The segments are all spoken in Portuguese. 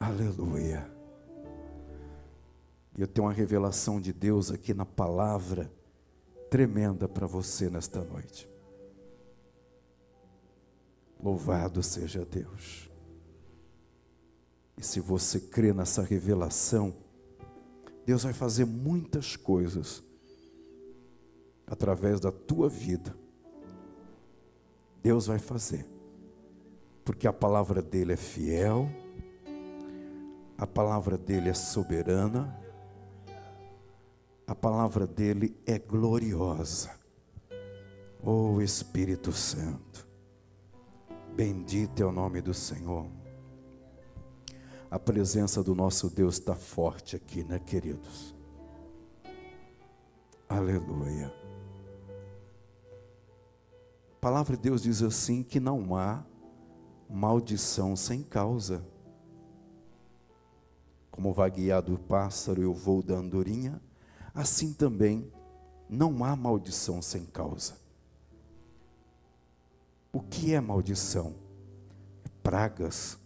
Aleluia. E eu tenho uma revelação de Deus aqui na palavra tremenda para você nesta noite. Louvado seja Deus. E se você crê nessa revelação, Deus vai fazer muitas coisas através da tua vida. Deus vai fazer, porque a palavra dele é fiel, a palavra dele é soberana, a palavra dele é gloriosa. Oh Espírito Santo, bendito é o nome do Senhor. A presença do nosso Deus está forte aqui, né, queridos? Aleluia. A palavra de Deus diz assim, que não há maldição sem causa. Como vagueado o pássaro e o voo da andorinha, assim também não há maldição sem causa. O que é maldição? Pragas.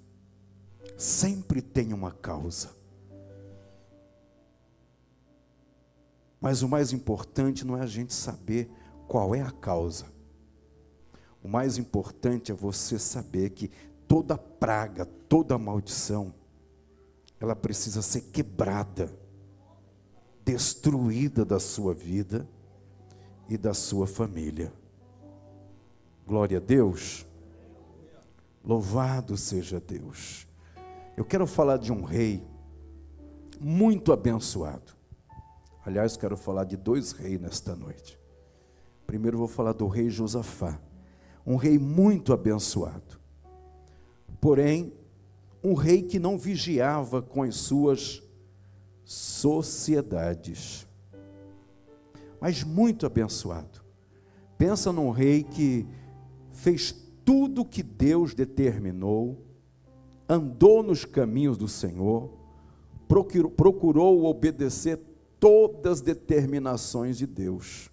Sempre tem uma causa. Mas o mais importante não é a gente saber qual é a causa. O mais importante é você saber que toda praga, toda maldição, ela precisa ser quebrada, destruída da sua vida e da sua família. Glória a Deus. Louvado seja Deus. Eu quero falar de um rei muito abençoado. Aliás, quero falar de dois reis nesta noite. Primeiro vou falar do rei Josafá, um rei muito abençoado. Porém, um rei que não vigiava com as suas sociedades, mas muito abençoado. Pensa num rei que fez tudo o que Deus determinou, andou nos caminhos do Senhor, procurou obedecer todas as determinações de Deus.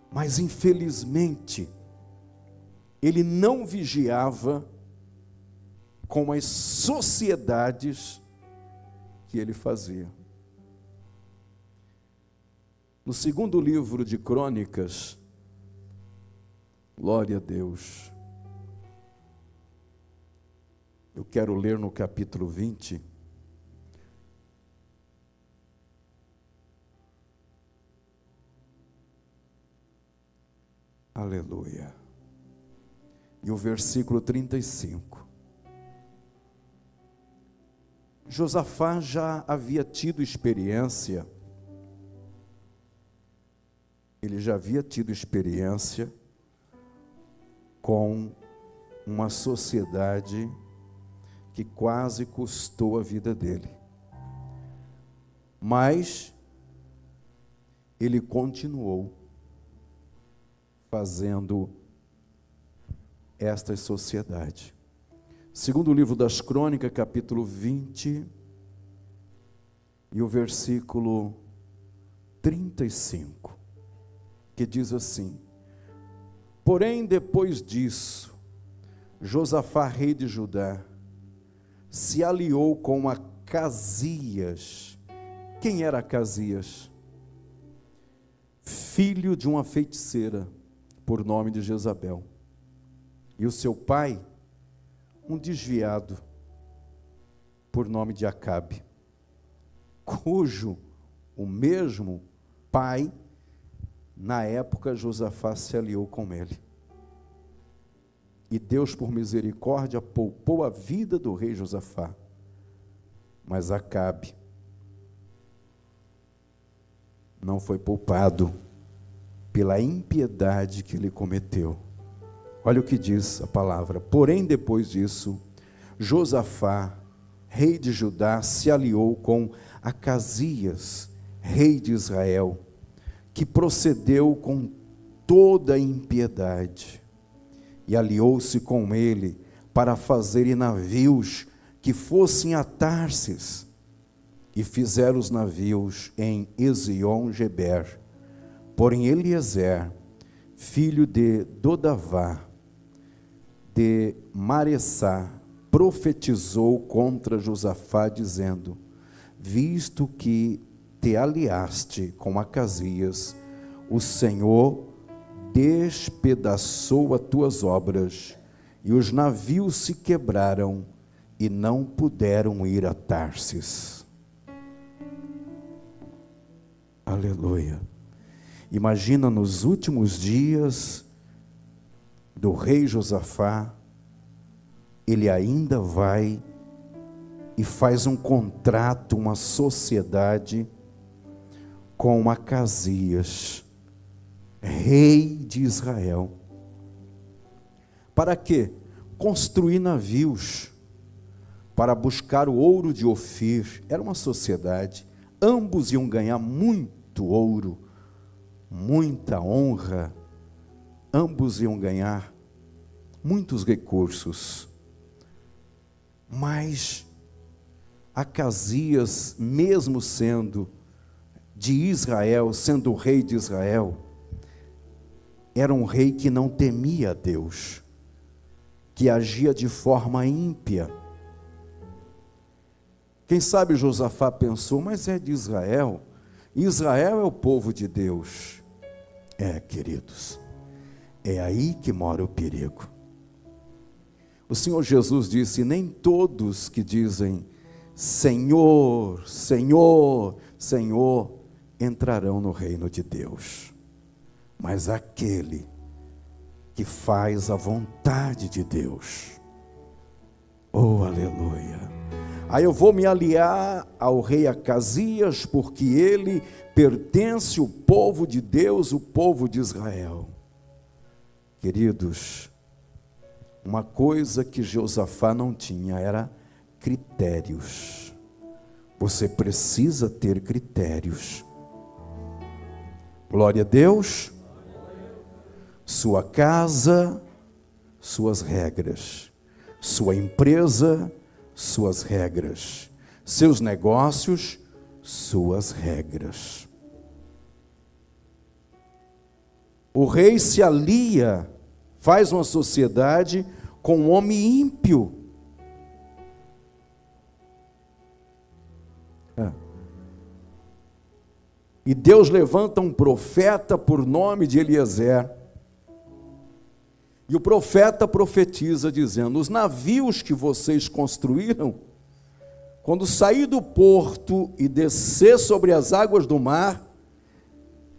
Mas infelizmente, ele não vigiava com as sociedades que ele fazia. No segundo livro de Crônicas, glória a Deus, eu quero ler no capítulo 20, aleluia, e o versículo 35. Josafá já havia tido experiência, com uma sociedade que quase custou a vida dele. Mas ele continuou fazendo estas sociedades. Segundo livro das Crônicas, capítulo 20, e o versículo 35, que diz assim: porém, depois disso, Josafá, rei de Judá, se aliou com Acasias. Quem era Acasias? Filho de uma feiticeira, por nome de Jezabel. E o seu pai, um desviado, por nome de Acabe, cujo o mesmo pai, na época, Josafá se aliou com ele. E Deus, por misericórdia, poupou a vida do rei Josafá. Mas Acabe não foi poupado pela impiedade que ele cometeu. Olha o que diz a palavra. Porém, depois disso, Josafá, rei de Judá, se aliou com Acasias, rei de Israel, que procedeu com toda a impiedade, e aliou-se com ele para fazerem navios que fossem a Tarsis, e fizeram os navios em Ezion-Geber. Porém Eliezer, filho de Dodavá, de Maressá, profetizou contra Josafá, dizendo: visto que te aliaste com Acasias, o Senhor despedaçou as tuas obras, e os navios se quebraram, e não puderam ir a Tarsis. Aleluia. Imagina nos últimos dias do rei Josafá, ele ainda vai e faz um contrato, uma sociedade com Acasias, rei de Israel. Para quê? Construir navios, para buscar o ouro de Ofir. Era uma sociedade, ambos iam ganhar muito ouro, muita honra, ambos iam ganhar muitos recursos. Mas Acasias, mesmo sendo de Israel, sendo o rei de Israel, era um rei que não temia a Deus, que agia de forma ímpia. Quem sabe Josafá pensou: mas é de Israel, Israel é o povo de Deus. Queridos, é aí que mora o perigo. O Senhor Jesus disse: nem todos que dizem Senhor, Senhor, Senhor, entrarão no reino de Deus, mas aquele que faz a vontade de Deus. Oh, aleluia! Aí eu vou me aliar ao rei Acasias, porque ele pertence ao povo de Deus, o povo de Israel. Queridos, uma coisa que Josafá não tinha era critérios. Você precisa ter critérios. Glória a Deus. Sua casa, suas regras. Sua empresa, suas regras. Seus negócios, suas regras. O rei se alia, faz uma sociedade com um homem ímpio. E Deus levanta um profeta por nome de Eliezer. E o profeta profetiza dizendo: os navios que vocês construíram, quando sair do porto e descer sobre as águas do mar,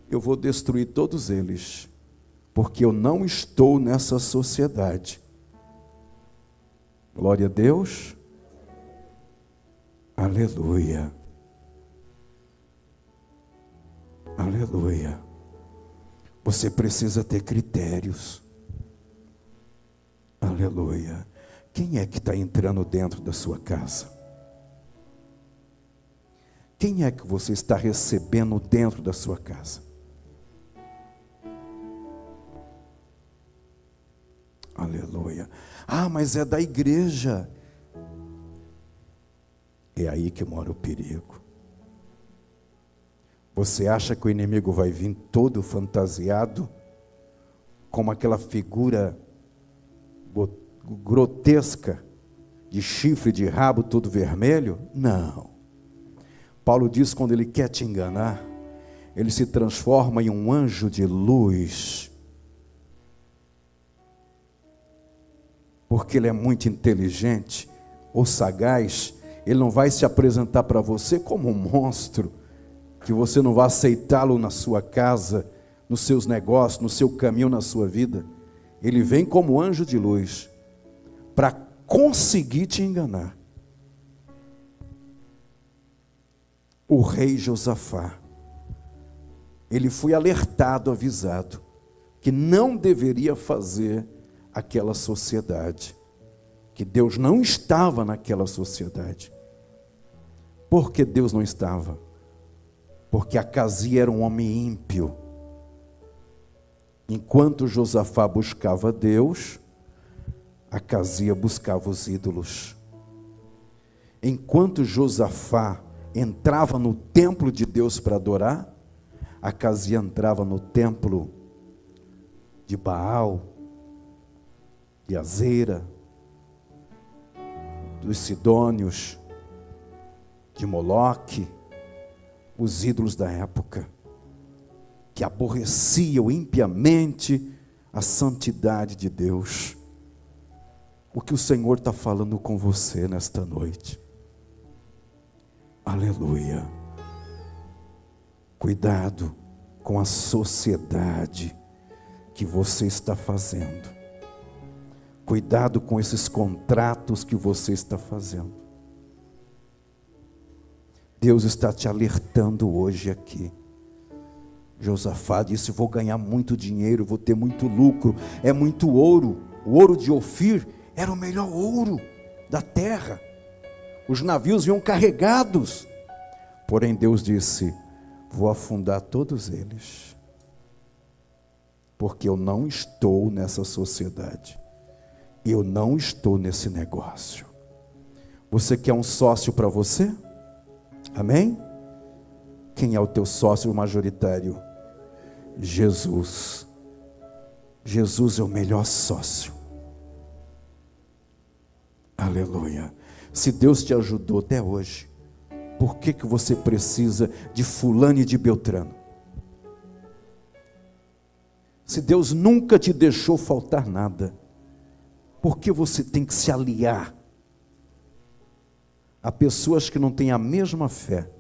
eu vou destruir todos eles, porque eu não estou nessa sociedade. Glória a Deus. Aleluia. Aleluia. Você precisa ter critérios. Aleluia. Quem é que está entrando dentro da sua casa? Quem é que você está recebendo dentro da sua casa? Aleluia. Ah, mas é da igreja. É aí que mora o perigo. Você acha que o inimigo vai vir todo fantasiado, como aquela figura grotesca, de chifre, de rabo todo vermelho? Não. Paulo diz: quando ele quer te enganar, ele se transforma em um anjo de luz, porque ele é muito inteligente ou sagaz. Ele não vai se apresentar para você como um monstro, que você não vai aceitá-lo na sua casa, nos seus negócios, no seu caminho, na sua vida. Ele vem como anjo de luz, para conseguir te enganar. O rei Josafá, ele foi alertado, avisado, que não deveria fazer aquela sociedade, que Deus não estava naquela sociedade. Por que Deus não estava? Porque Acasias era um homem ímpio. Enquanto Josafá buscava Deus, Acasias buscava os ídolos. Enquanto Josafá entrava no templo de Deus para adorar, Acasias entrava no templo de Baal, de Azera. dos sidônios, de Moloque, os ídolos da época, que aborreciam impiamente a santidade de Deus. O que o Senhor está falando com você nesta noite? Aleluia. Cuidado com a sociedade que você está fazendo. Cuidado com esses contratos que você está fazendo. Deus está te alertando hoje aqui. Josafá disse: vou ganhar muito dinheiro, vou ter muito lucro, é muito ouro. O ouro de Ofir era o melhor ouro da terra. Os navios vinham carregados. Porém Deus disse: vou afundar todos eles, porque eu não estou nessa sociedade, eu não estou nesse negócio. Você quer um sócio para você? Amém? Quem é o teu sócio majoritário? Jesus. Jesus é o melhor sócio. Aleluia. Se Deus te ajudou até hoje, por que você precisa de fulano e de Beltrano? Se Deus nunca te deixou faltar nada, por que você tem que se aliar a pessoas que não têm a mesma fé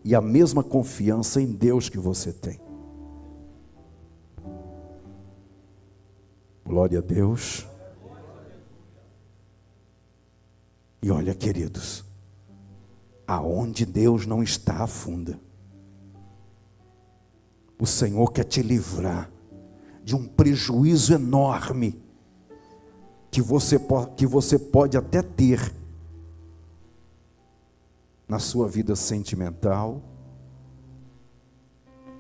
e a mesma confiança em Deus que você tem? Glória a Deus. E olha, queridos, aonde Deus não está, afunda. O Senhor quer te livrar de um prejuízo enorme que você pode até ter na sua vida sentimental,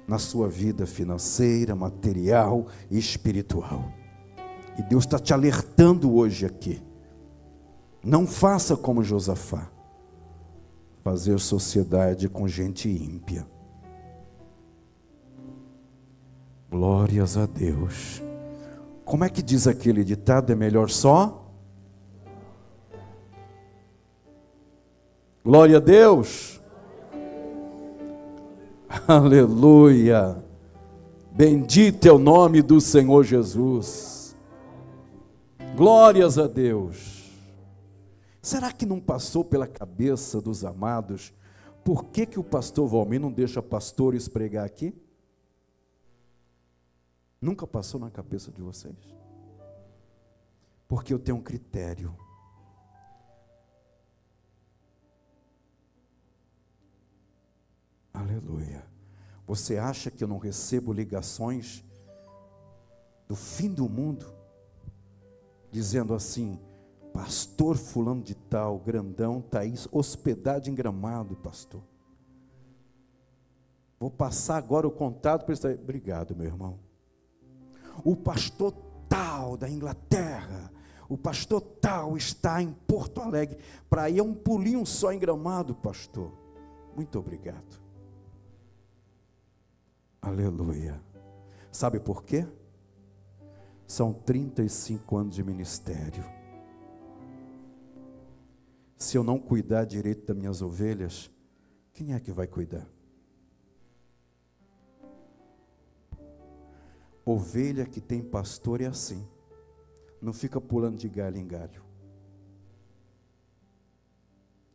na sua vida financeira, material e espiritual. E Deus está te alertando hoje aqui. Não faça como Josafá, fazer sociedade com gente ímpia. Glórias a Deus. Como é que diz aquele ditado? É melhor só? Glória a Deus. Aleluia. Bendito é o nome do Senhor Jesus. Glórias a Deus. Será que não passou pela cabeça dos amados, por que o pastor Valmir não deixa pastores pregar aqui? Nunca passou na cabeça de vocês? Porque eu tenho um critério. Aleluia. Você acha que eu não recebo ligações do fim do mundo, dizendo assim: pastor fulano de tal, grandão, está aí hospedado em Gramado, pastor. Vou passar agora o contato para ele. Obrigado, meu irmão. O pastor tal da Inglaterra, o pastor tal está em Porto Alegre, para ir um pulinho só em Gramado, pastor. Muito obrigado. Aleluia. Sabe por quê? São 35 anos de ministério. Se eu não cuidar direito das minhas ovelhas, quem é que vai cuidar? Ovelha que tem pastor é assim, não fica pulando de galho em galho.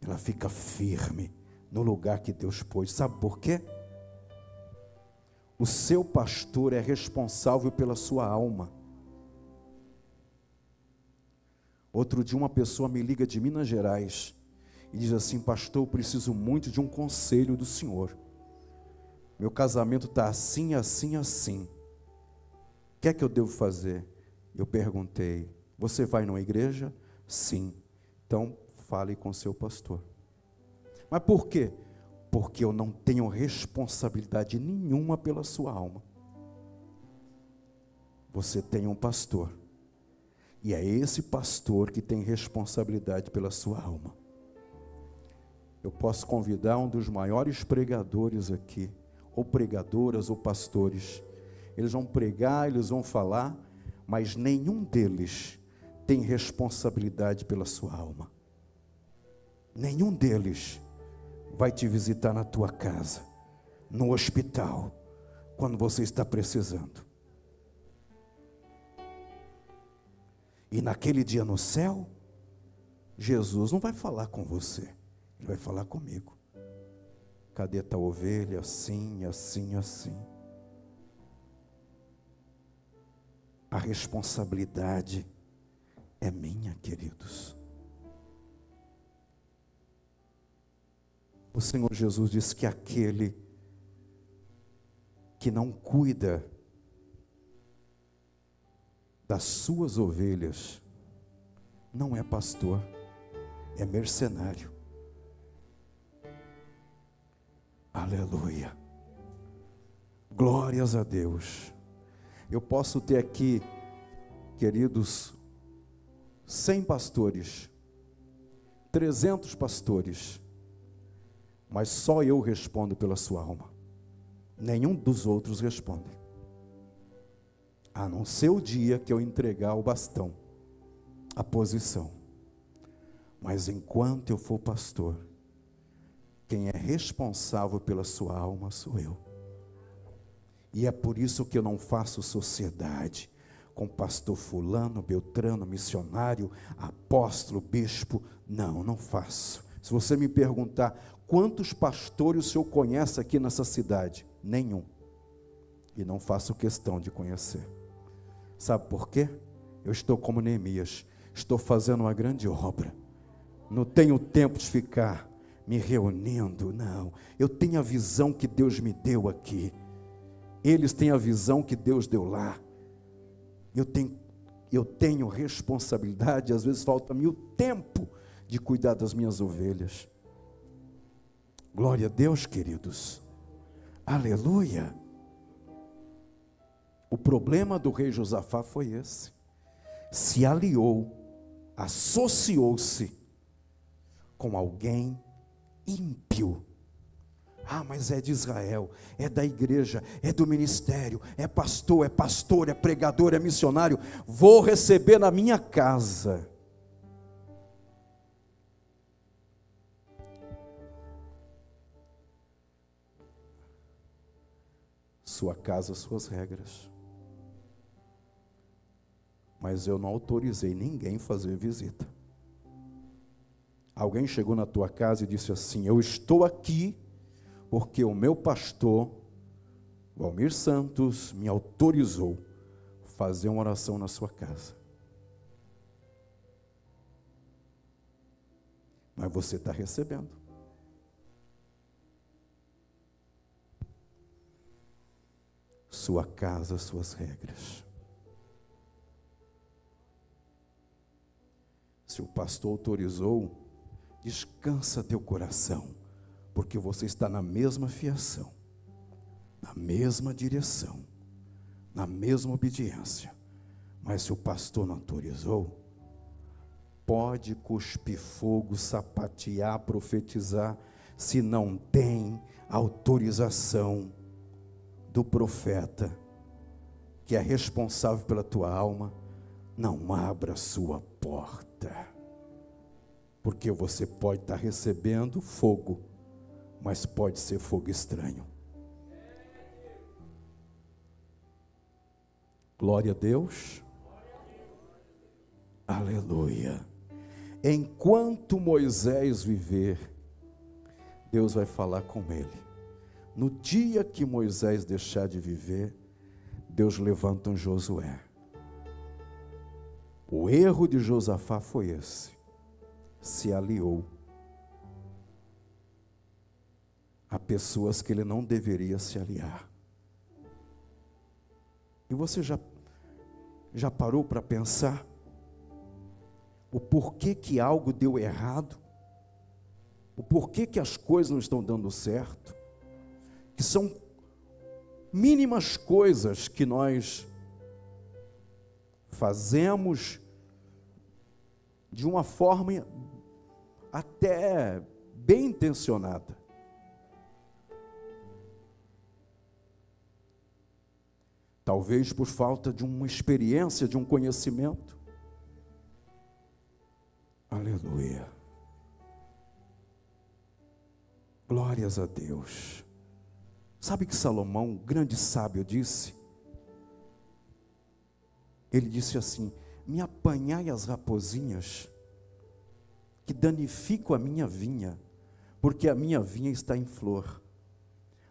Ela fica firme no lugar que Deus pôs. Sabe por quê? O seu pastor é responsável pela sua alma. Outro dia uma pessoa me liga de Minas Gerais e diz assim: pastor, eu preciso muito de um conselho do senhor. Meu casamento está assim, assim, assim. O que é que eu devo fazer? Eu perguntei: você vai numa igreja? Sim. Então fale com seu pastor. Mas por quê? Porque eu não tenho responsabilidade nenhuma pela sua alma. Você tem um pastor. E é esse pastor que tem responsabilidade pela sua alma. Eu posso convidar um dos maiores pregadores aqui, ou pregadoras, ou pastores. Eles vão pregar, eles vão falar, mas nenhum deles tem responsabilidade pela sua alma. nenhum deles vai te visitar na tua casa, no hospital, quando você está precisando. E naquele dia no céu, Jesus não vai falar com você, Ele vai falar comigo. Cadê tua ovelha? Assim, assim, assim. A responsabilidade é minha, queridos. O Senhor Jesus disse que aquele que não cuida das suas ovelhas não é pastor, é mercenário. Aleluia. Glórias a Deus. Eu posso ter aqui, queridos, 100 pastores, 300 pastores, mas só eu respondo pela sua alma. Nenhum dos outros responde. A não ser o dia que eu entregar o bastão, a posição. Mas enquanto eu for pastor, quem é responsável pela sua alma sou eu. E é por isso que eu não faço sociedade com pastor fulano, beltrano, missionário, apóstolo, bispo. Não, não faço. Se você me perguntar quantos pastores o senhor conhece aqui nessa cidade? Nenhum. E não faço questão de conhecer. Sabe por quê? Eu estou como Neemias, estou fazendo uma grande obra. Não tenho tempo de ficar me reunindo, não. Eu tenho a visão que Deus me deu aqui. Eles têm a visão que Deus deu lá. Eu tenho responsabilidade, às vezes falta-me o tempo de cuidar das minhas ovelhas. Glória a Deus, queridos. Aleluia. O problema do rei Josafá foi esse. Se aliou, associou-se com alguém ímpio. Ah, mas é de Israel, é da igreja, é do ministério, é pastor, é pregador, é missionário. Vou receber na minha casa. Sua casa, suas regras. Mas eu não autorizei ninguém fazer visita. Alguém chegou na tua casa e disse assim: eu estou aqui porque o meu pastor, Valmir Santos, me autorizou a fazer uma oração na sua casa. Mas você está recebendo. Sua casa, suas regras. Se o pastor autorizou, descansa teu coração, porque você está na mesma fiação, na mesma direção, na mesma obediência. Mas se o pastor não autorizou, pode cuspir fogo, sapatear, profetizar, se não tem autorização do profeta, que é responsável pela tua alma, não abra a sua porta, porque você pode estar recebendo fogo, mas pode ser fogo estranho. Glória a Deus. Aleluia. Enquanto Moisés viver, Deus vai falar com ele. No dia que Moisés deixar de viver, Deus levanta um Josué. O erro de Josafá foi esse. Se aliou a pessoas que ele não deveria se aliar. E você já parou para pensar o porquê que algo deu errado? O porquê que as coisas não estão dando certo? Que são mínimas coisas que nós fazemos de uma forma até bem intencionada. Talvez por falta de uma experiência, de um conhecimento. Aleluia. Glórias a Deus. Sabe que Salomão, grande sábio, disse? Ele disse assim: me apanhai as raposinhas que danificam a minha vinha, porque a minha vinha está em flor.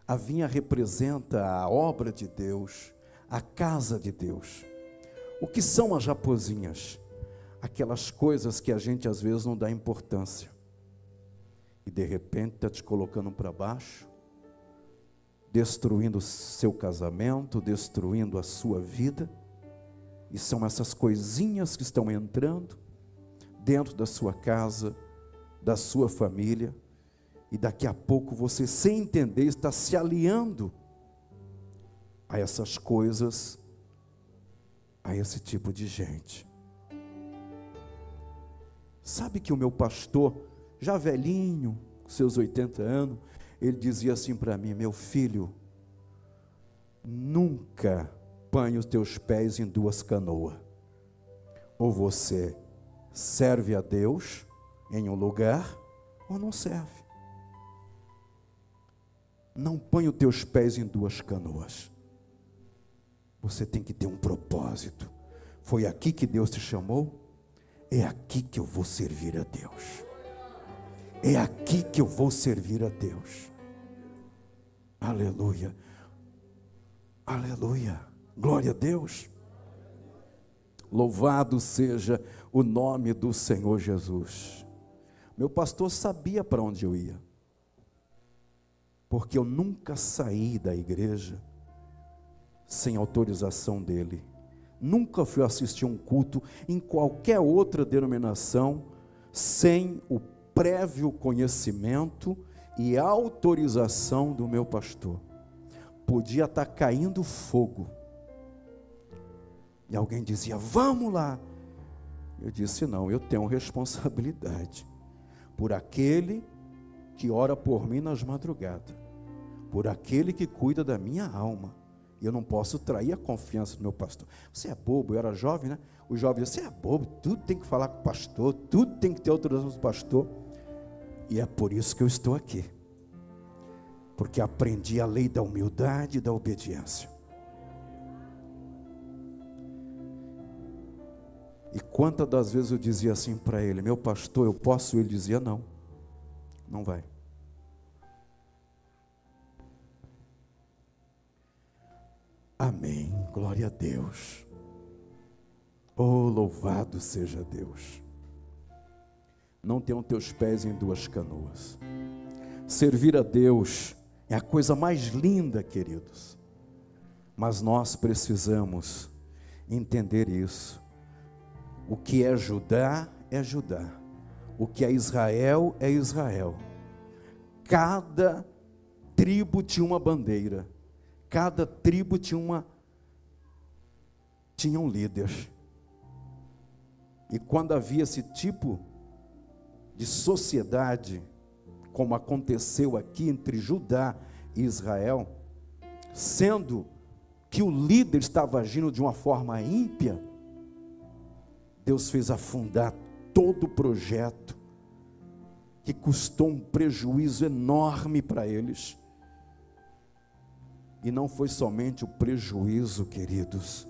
A vinha representa a obra de Deus, a casa de Deus. O que são as raposinhas? Aquelas coisas que a gente às vezes não dá importância, e de repente está te colocando para baixo, destruindo o seu casamento, destruindo a sua vida. E são essas coisinhas que estão entrando dentro da sua casa, da sua família, e daqui a pouco você, sem entender, está se aliando a essas coisas, a esse tipo de gente. Sabe que o meu pastor, já velhinho, com seus 80 anos, ele dizia assim para mim: meu filho, nunca põe os teus pés em duas canoas. Ou você serve a Deus em um lugar, ou não serve. Não põe os teus pés em duas canoas. Você tem que ter um propósito. Foi aqui que Deus te chamou? É aqui que eu vou servir a Deus. É aqui que eu vou servir a Deus. Aleluia. Aleluia. Glória a Deus. Louvado seja o nome do Senhor Jesus. Meu pastor sabia para onde eu ia, porque eu nunca saí da igreja sem autorização dele. Nunca fui assistir um culto em qualquer outra denominação sem o prévio conhecimento e autorização do meu pastor. Podia estar caindo fogo e alguém dizia: vamos lá. Eu disse: não, eu tenho responsabilidade por aquele que ora por mim nas madrugadas, por aquele que cuida da minha alma. E eu não posso trair a confiança do meu pastor. Você é bobo, eu era jovem, né? O jovem dizia: você é bobo, tudo tem que falar com o pastor, tudo tem que ter autorização do pastor. E é por isso que eu estou aqui, porque aprendi a lei da humildade e da obediência. E quantas das vezes eu dizia assim para ele: meu pastor, eu posso? Ele dizia: não, não vai. Amém, glória a Deus. Oh, louvado seja Deus. Não tenham teus pés em duas canoas. Servir a Deus é a coisa mais linda, queridos. Mas nós precisamos entender isso. O que é Judá é Judá. O que é Israel é Israel. Cada tribo tinha uma bandeira. Cada tribo tinha um líder. E quando havia esse tipo de sociedade, como aconteceu aqui entre Judá e Israel, sendo que o líder estava agindo de uma forma ímpia, Deus fez afundar todo o projeto, que custou um prejuízo enorme para eles. E não foi somente o prejuízo, queridos,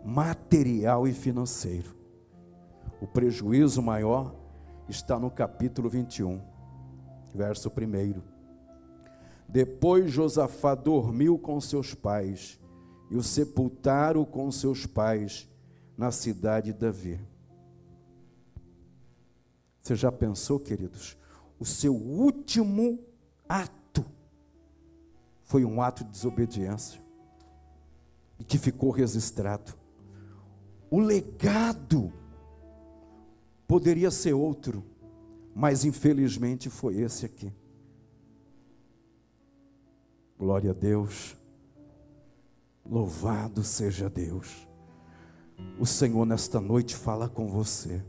material e financeiro. O prejuízo maior está no capítulo 21, verso 1. Depois Josafá dormiu com seus pais, e o sepultaram com seus pais na cidade de Davi. Você já pensou, queridos? O seu último ato foi um ato de desobediência, e que ficou registrado. O legado poderia ser outro, mas infelizmente foi esse aqui. Glória a Deus. Louvado seja Deus. O Senhor nesta noite fala com você.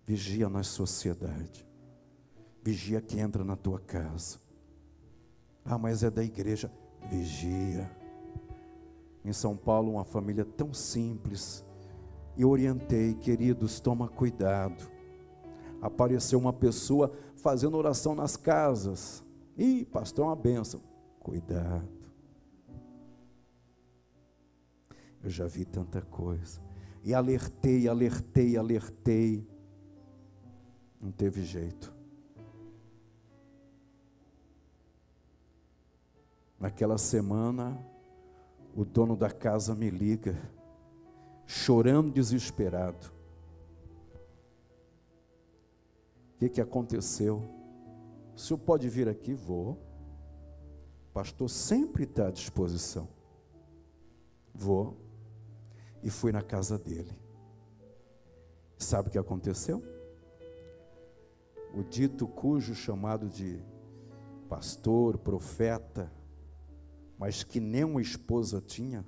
Vigia na sociedade. Vigia quem entra na tua casa. Ah, mas é da igreja. Vigia. Em São Paulo, uma família tão simples. E orientei: queridos, toma cuidado. apareceu uma pessoa fazendo oração nas casas. Ih, pastor, é uma bênção. Cuidado. Eu já vi tanta coisa. E alertei. Não teve jeito. Naquela semana, o dono da casa me liga, chorando, desesperado. O que aconteceu? O senhor pode vir aqui? Vou. O pastor sempre está à disposição. Vou. E fui na casa dele. Sabe o que aconteceu? O dito cujo chamado de pastor, profeta, mas que nem uma esposa tinha,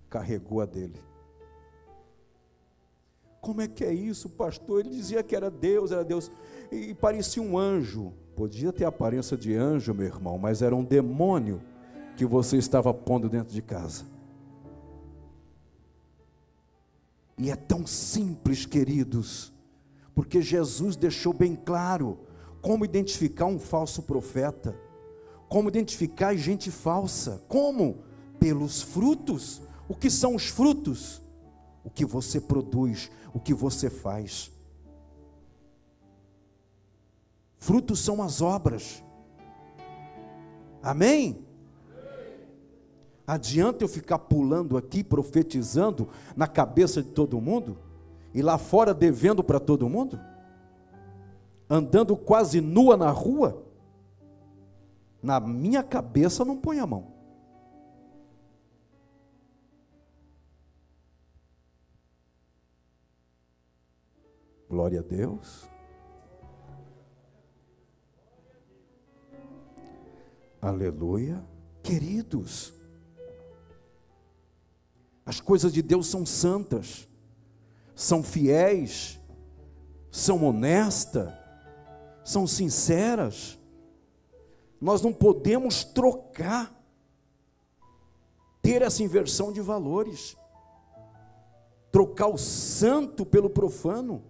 carregou a dele. Como é que é isso, pastor? Ele dizia que era Deus, e parecia um anjo. Podia ter a aparência de anjo, meu irmão, mas era um demônio que você estava pondo dentro de casa. E é tão simples, queridos, porque Jesus deixou bem claro como identificar um falso profeta, como identificar gente falsa. Como? Pelos frutos. O que são os frutos? O que você produz, o que você faz. Frutos são as obras. Amém? Adianta eu ficar pulando aqui, profetizando na cabeça de todo mundo, e lá fora devendo para todo mundo? Andando quase nua na rua? Na minha cabeça não põe a mão. Glória a Deus. Aleluia. Queridos, as coisas de Deus são santas, são fiéis, são honestas, são sinceras. Nós não podemos trocar, ter essa inversão de valores, trocar o santo pelo profano.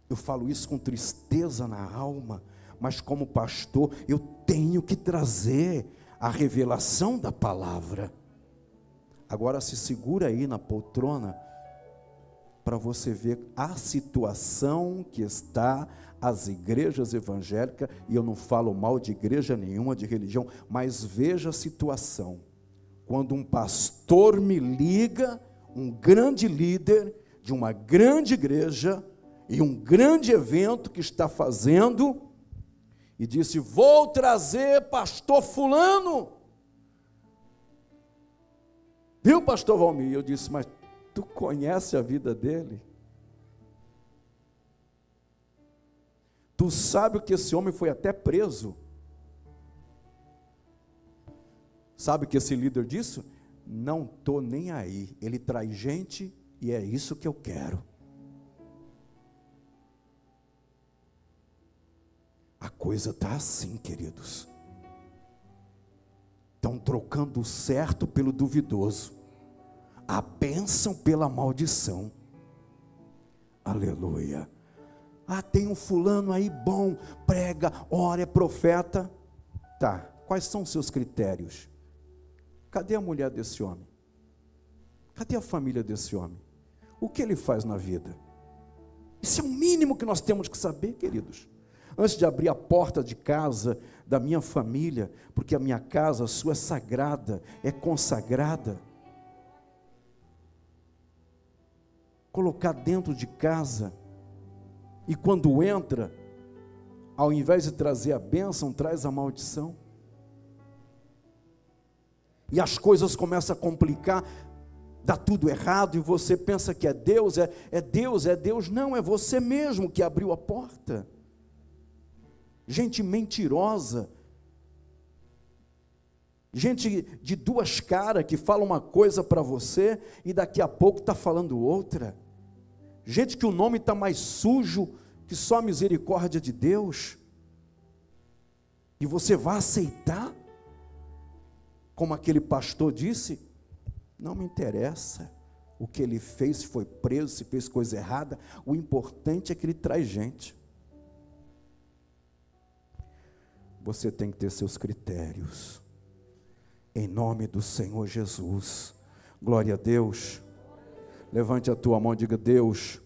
Eu falo isso com tristeza na alma, mas como pastor, eu tenho que trazer a revelação da palavra. Agora se segura aí na poltrona, para você ver a situação que está as igrejas evangélicas, e eu não falo mal de igreja nenhuma, de religião, mas veja a situação, quando um pastor me liga, um grande líder de uma grande igreja, e um grande evento que está fazendo, e disse: vou trazer pastor fulano. Viu, pastor Valmir? Eu disse: mas tu conhece a vida dele? Tu sabe que esse homem foi até preso? Sabe que esse líder disse? Não estou nem aí, ele traz gente e é isso que eu quero. A coisa está assim, queridos. Estão trocando o certo pelo duvidoso, a bênção pela maldição. Aleluia. Ah, tem um fulano aí bom, prega, ora, é profeta. Tá, quais são os seus critérios? Cadê a mulher desse homem? Cadê a família desse homem? O que ele faz na vida? Isso é o mínimo que nós temos que saber, queridos. Antes de abrir a porta de casa da minha família, porque a minha casa, a sua é sagrada, é consagrada. Colocar dentro de casa, e quando entra, ao invés de trazer a bênção, traz a maldição. E as coisas começam a complicar, dá tudo errado, e você pensa que é Deus, é Deus, não, é você mesmo que abriu a porta. Gente mentirosa, gente de duas caras que fala uma coisa para você e daqui a pouco está falando outra, gente que o nome está mais sujo que só a misericórdia de Deus, e você vai aceitar, como aquele pastor disse: não me interessa o que ele fez, se foi preso, se fez coisa errada. O importante é que ele traz gente. Você tem que ter seus critérios. Em nome do Senhor Jesus. Glória a Deus. Levante a tua mão e diga: Deus,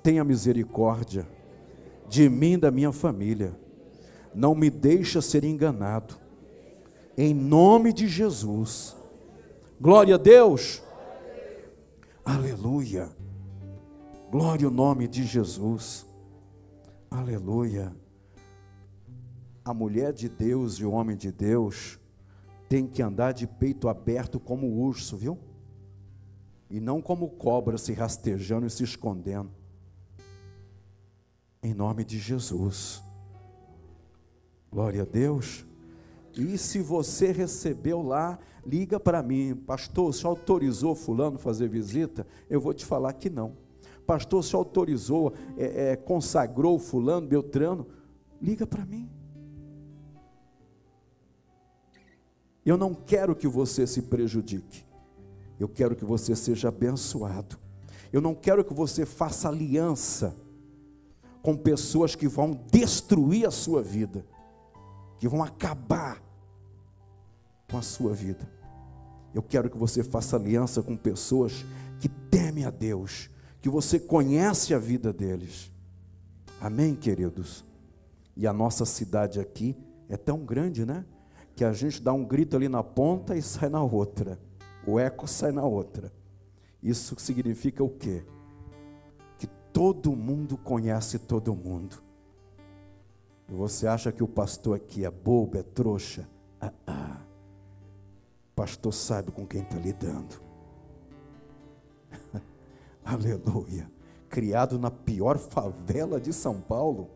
tenha misericórdia de mim e da minha família. Não me deixa ser enganado. Em nome de Jesus. Glória a Deus. Aleluia. Glória ao nome de Jesus. Aleluia. A mulher de Deus e o homem de Deus tem que andar de peito aberto como o urso, viu? E não como cobra se rastejando e se escondendo. Em nome de Jesus. Glória a Deus. E se você recebeu lá, liga para mim: pastor, o senhor autorizou fulano fazer visita? Eu vou te falar que não. Pastor, o senhor autorizou, consagrou fulano, Beltrano? Liga para mim. Eu não quero que você se prejudique. Eu quero que você seja abençoado. Eu não quero que você faça aliança com pessoas que vão destruir a sua vida, que vão acabar com a sua vida. Eu quero que você faça aliança com pessoas que temem a Deus, que você conhece a vida deles. Amém, queridos? E a nossa cidade aqui é tão grande, né? Que a gente dá um grito ali na ponta e sai na outra. O eco sai na outra. Isso significa o quê? Que todo mundo conhece todo mundo. E você acha que o pastor aqui é bobo, é trouxa? O pastor sabe com quem está lidando. Aleluia. Criado na pior favela de São Paulo,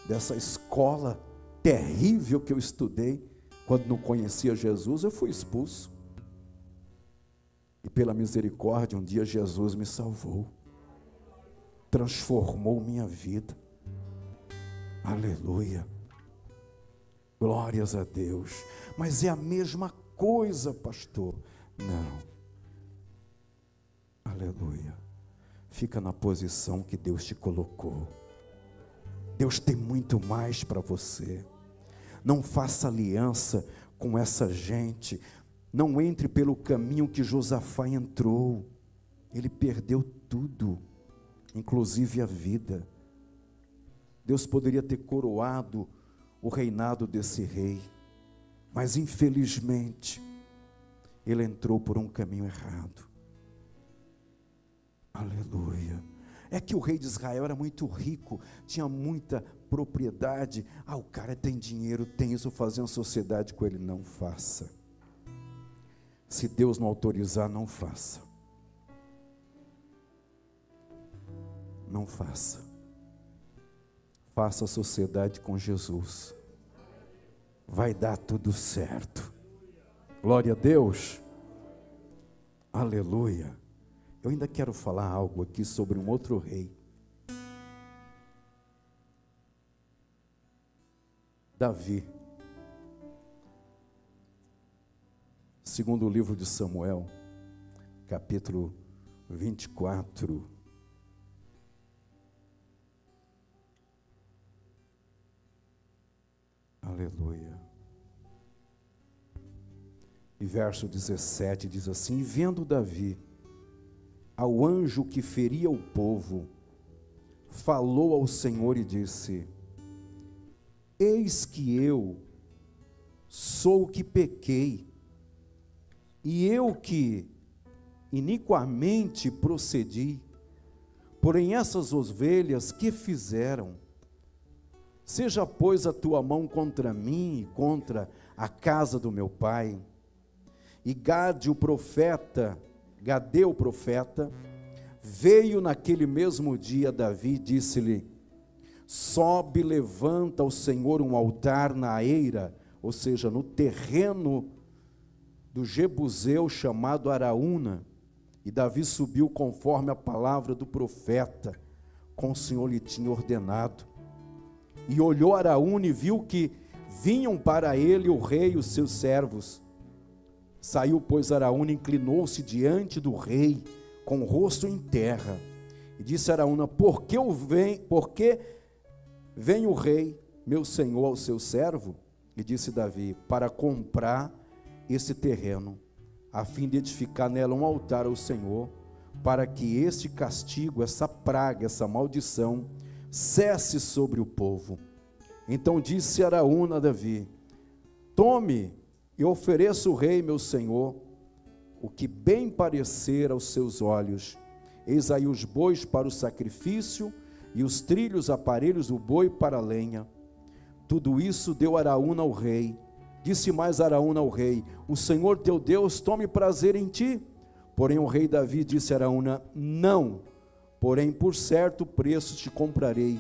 dessa escola terrível que eu estudei, quando não conhecia Jesus, eu fui expulso. E pela misericórdia, um dia Jesus me salvou, transformou minha vida. Aleluia. Glórias a Deus. Mas é a mesma coisa, pastor. Não. Aleluia. Fica na posição que Deus te colocou. Deus tem muito mais para você. Não faça aliança com essa gente. Não entre pelo caminho que Josafá entrou. Ele perdeu tudo, inclusive a vida. Deus poderia ter coroado o reinado desse rei, mas infelizmente ele entrou por um caminho errado. Aleluia. É que o rei de Israel era muito rico, tinha muita propriedade. O cara tem dinheiro, tem isso, fazer uma sociedade com ele. Não faça. Se Deus não autorizar, não faça. Não faça. Faça a sociedade com Jesus. Vai dar tudo certo. Glória a Deus. Aleluia. Eu ainda quero falar algo aqui sobre um outro rei. Davi. Segundo o livro de Samuel, capítulo 24. Aleluia. E verso 17 diz assim: vendo Davi ao anjo que feria o povo, falou ao Senhor e disse: eis que eu sou o que pequei, e eu que iniquamente procedi, porém essas ovelhas que fizeram? Seja, pois, a tua mão contra mim e contra a casa do meu pai. E Gadeu o profeta, veio naquele mesmo dia. Davi disse-lhe: sobe, levanta ao Senhor um altar na eira, ou seja, no terreno do Jebuseu chamado Araúna. E Davi subiu conforme a palavra do profeta, como o Senhor lhe tinha ordenado. E olhou Araúna e viu que vinham para ele o rei e os seus servos. Saiu, pois, Araúna, inclinou-se diante do rei, com o rosto em terra, e disse a Araúna: por que vem o rei, meu senhor, ao seu servo? E disse Davi: para comprar esse terreno, a fim de edificar nela um altar ao Senhor, para que este castigo, essa praga, essa maldição, cesse sobre o povo. Então disse Araúna a Davi: tome e ofereça o rei, meu senhor, o que bem parecer aos seus olhos. Eis aí os bois para o sacrifício, e os trilhos, aparelhos do boi para a lenha. Tudo isso deu Araúna ao rei. Disse mais Araúna ao rei: o Senhor teu Deus tome prazer em ti. Porém o rei Davi disse a Araúna: não, porém por certo preço te comprarei,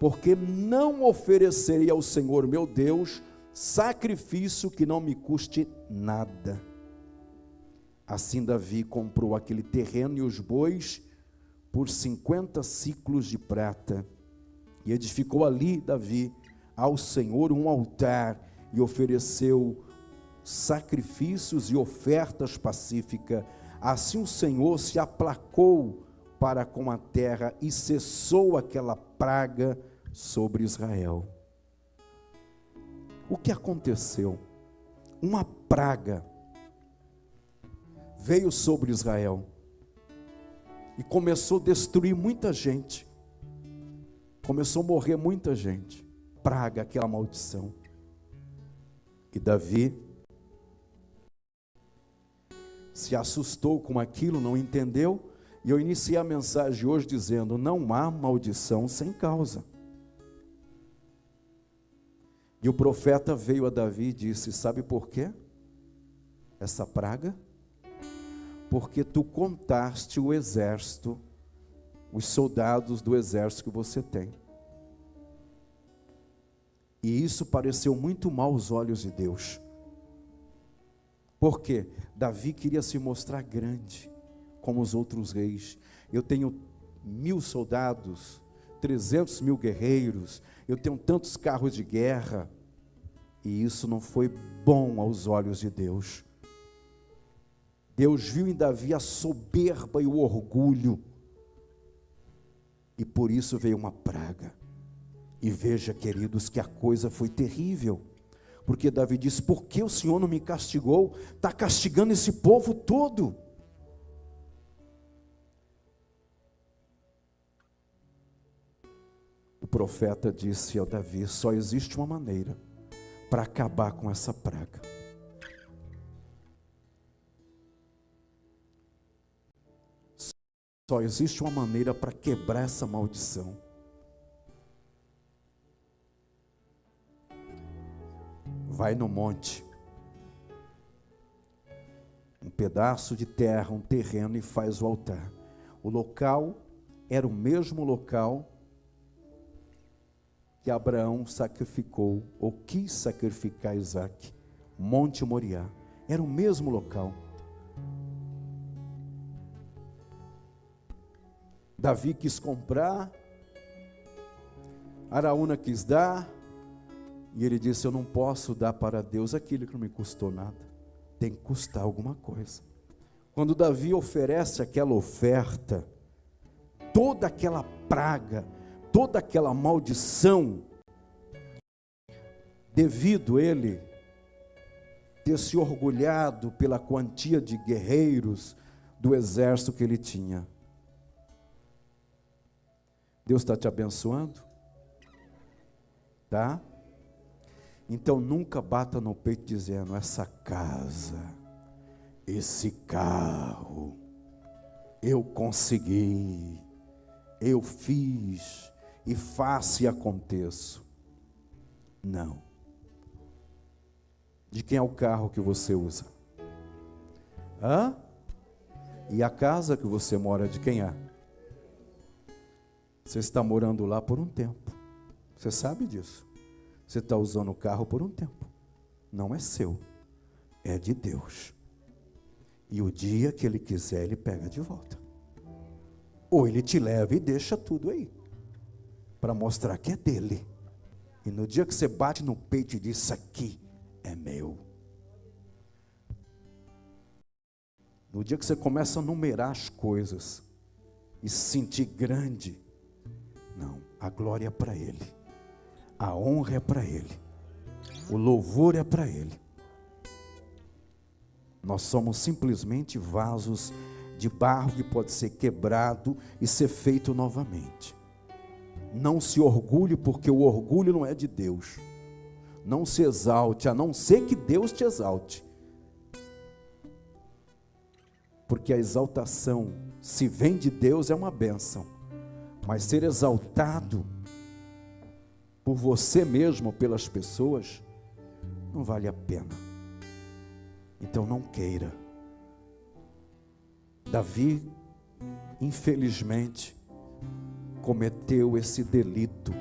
porque não oferecerei ao Senhor meu Deus sacrifício que não me custe nada. Assim Davi comprou aquele terreno e os bois por 50 siclos de prata, e edificou ali Davi ao Senhor um altar, e ofereceu sacrifícios e ofertas pacíficas. Assim o Senhor se aplacou para com a terra, e cessou aquela praga sobre Israel. O que aconteceu? Uma praga veio sobre Israel e começou a destruir muita gente, começou a morrer muita gente. Praga, aquela maldição. E Davi se assustou com aquilo, não entendeu, e eu iniciei a mensagem hoje dizendo: não há maldição sem causa. E o profeta veio a Davi e disse: sabe por quê? Essa praga? Porque tu contaste o exército, os soldados do exército que você tem. E isso pareceu muito mal aos olhos de Deus. Por quê? Davi queria se mostrar grande, como os outros reis. Eu tenho 1000 soldados, 300 mil guerreiros, eu tenho tantos carros de guerra. E isso não foi bom aos olhos de Deus. Deus viu em Davi a soberba e o orgulho, e por isso veio uma praga. E veja, queridos, que a coisa foi terrível, porque Davi disse: por que o Senhor não me castigou? Está castigando esse povo todo. O profeta disse a Davi: só existe uma maneira para acabar com essa praga. Só existe uma maneira para quebrar essa maldição. Vai no monte, um pedaço de terra, um terreno, e faz o altar. O local era o mesmo local que Abraão sacrificou, ou quis sacrificar Isaac, Monte Moriá. Era o mesmo local. Davi quis comprar, Araúna quis dar, e ele disse: eu não posso dar para Deus aquilo que não me custou nada, tem que custar alguma coisa. Quando Davi oferece aquela oferta, toda aquela praga, toda aquela maldição, devido a ele ter se orgulhado pela quantia de guerreiros do exército que ele tinha. Deus está te abençoando? Tá? Então nunca bata no peito dizendo: essa casa, esse carro, eu consegui, eu fiz, e faço e aconteço. Não. De quem é o carro que você usa? Hã? E a casa que você mora, de quem é? Você está morando lá por um tempo. Você sabe disso. Você está usando o carro por um tempo. Não é seu, é de Deus. E o dia que Ele quiser, Ele pega de volta. Ou Ele te leva e deixa tudo aí, para mostrar que é dele. E no dia que você bate no peito e diz: isso aqui é meu. No dia que você começa a numerar as coisas e se sentir grande, não, a glória é para Ele, a honra é para Ele, o louvor é para Ele. Nós somos simplesmente vasos de barro que pode ser quebrado e ser feito novamente. Não se orgulhe, porque o orgulho não é de Deus. Não se exalte, a não ser que Deus te exalte. Porque a exaltação, se vem de Deus, é uma bênção. Mas ser exaltado por você mesmo, pelas pessoas, não vale a pena. Então não queira. Davi, infelizmente, cometeu esse delito.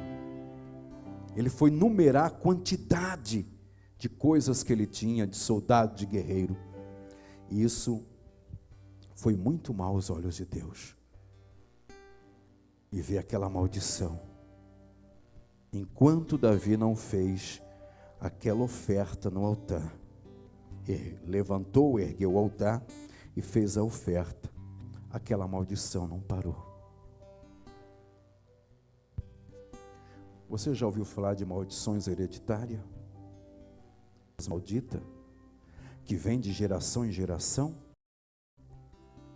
Ele foi numerar a quantidade de coisas que ele tinha, de soldado, de guerreiro. E isso foi muito mal aos olhos de Deus. E ver aquela maldição. Enquanto Davi não fez aquela oferta no altar, levantou, ergueu o altar e fez a oferta, aquela maldição não parou. Você já ouviu falar de maldições hereditárias? Maldita, que vem de geração em geração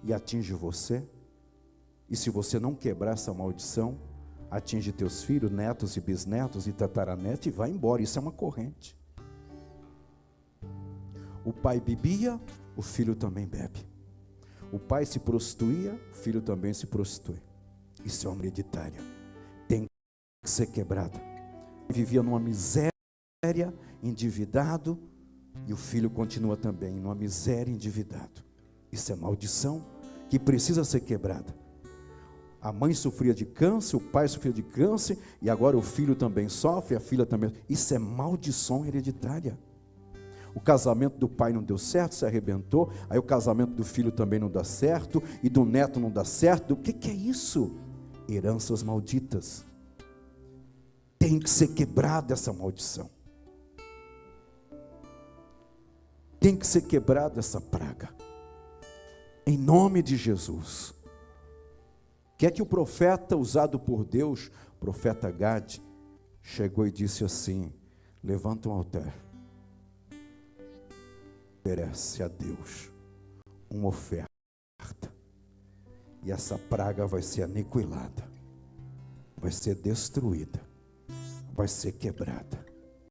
e atinge você, e se você não quebrar essa maldição, atinge teus filhos, netos e bisnetos e tataranetos e vai embora. Isso é uma corrente. O pai bebia, o filho também bebe. O pai se prostituía, o filho também se prostitui. Isso é uma hereditária. Tem que ser quebrada. Vivia numa miséria, endividado, e o filho continua também numa miséria, endividado. Isso é maldição que precisa ser quebrada. A mãe sofria de câncer, o pai sofria de câncer, e agora o filho também sofre, a filha também. Isso é maldição hereditária. O casamento do pai não deu certo, se arrebentou, aí o casamento do filho também não dá certo, e do neto não dá certo. O que é isso? Heranças malditas. Tem que ser quebrada essa maldição. Tem que ser quebrada essa praga. Em nome de Jesus. Que é que o profeta usado por Deus, o profeta Gade, chegou e disse assim: levanta um altar, oferece a Deus uma oferta, e essa praga vai ser aniquilada, vai ser destruída, vai ser quebrada.